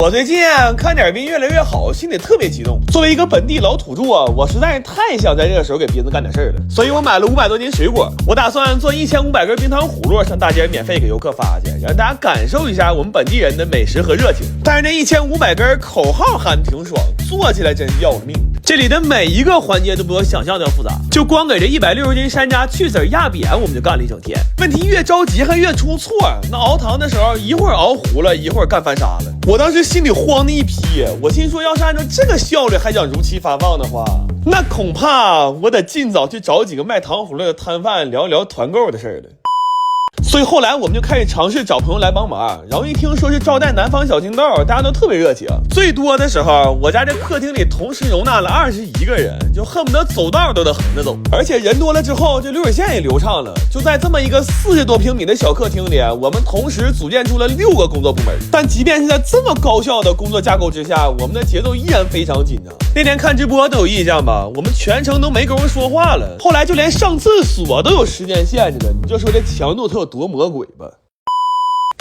我最近看点兵越来越好，心里特别激动。作为一个本地老土著我实在是太想在这个时候给鼻子干点事儿了，所以我买了500多斤水果，我打算做1500根冰糖葫芦上大街免费给游客发去，让大家感受一下我们本地人的美食和热情。但是那1500根口号喊挺爽，做起来真是要了命。这里的每一个环节都比我想象的要复杂，就光给这160斤山楂去籽压扁，我们就干了一整天。问题越着急还越出错，那熬糖的时候一会儿熬糊了，一会儿干翻沙了。我当时心里慌的一批，我心说要是按照这个效率还想如期发放的话，那恐怕我得尽早去找几个卖糖葫芦的摊贩聊一聊团购的事儿了。所以后来我们就开始尝试找朋友来帮忙，然后一听说是招待南方小青豆，大家都特别热情。最多的时候，我家这客厅里同时容纳了21个人，就恨不得走道都得横着走。而且人多了之后，这流水线也流畅了。就在这么一个40多平米的小客厅里，我们同时组建出了6个工作部门。但即便是在这么高效的工作架构之下，我们的节奏依然非常紧张。那天看直播都有印象吧？我们全程都没工夫说话了，后来就连上厕所都有时间限制了，你就说这强度它有多魔鬼吧。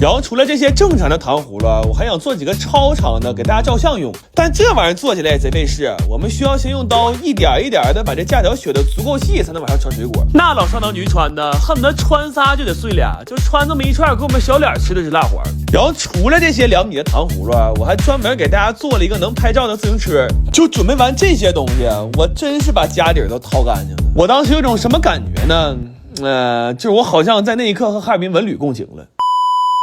然后除了这些正常的糖葫芦，我还想做几个超长的给大家照相用，但这玩意儿做起来也贼费事，我们需要先用刀一点一点的把这架条削得足够细，才能往上穿水果。那老上当局穿的恨不得穿仨就得碎俩，就穿这么一串，给我们小脸吃的是蜡黄。然后除了这些2米的糖葫芦，我还专门给大家做了一个能拍照的自行车。就准备完这些东西，我真是把家底都掏干净了。我当时有种什么感觉呢？就是我好像在那一刻和哈尔滨文旅共情了。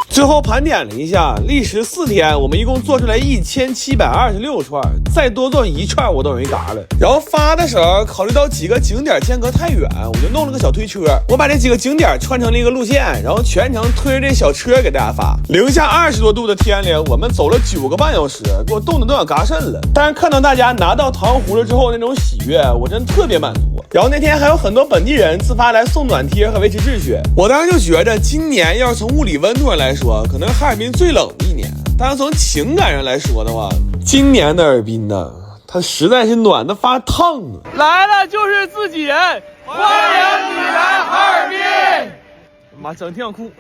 最后盘点了一下，历时4天，我们一共做出来1726串，再多做1串我都容易嘎了。然后发的时候，考虑到几个景点间隔太远，我就弄了个小推车，我把这几个景点串成了一个路线，然后全程推着这小车给大家发。零下20多度的天里，我们走了9个半小时，给我冻得都想嘎肾了。但是看到大家拿到糖葫芦之后那种喜悦，我真特别满足。然后那天还有很多本地人自发来送暖贴和维持秩序，我当时就觉着今年要是从物理温度上来说，可能哈尔滨最冷的一年，但是从情感上来说的话，今年的哈尔滨呢，它实在是暖得发烫啊！来了就是自己人，欢迎你来哈尔滨！妈，整挺想哭。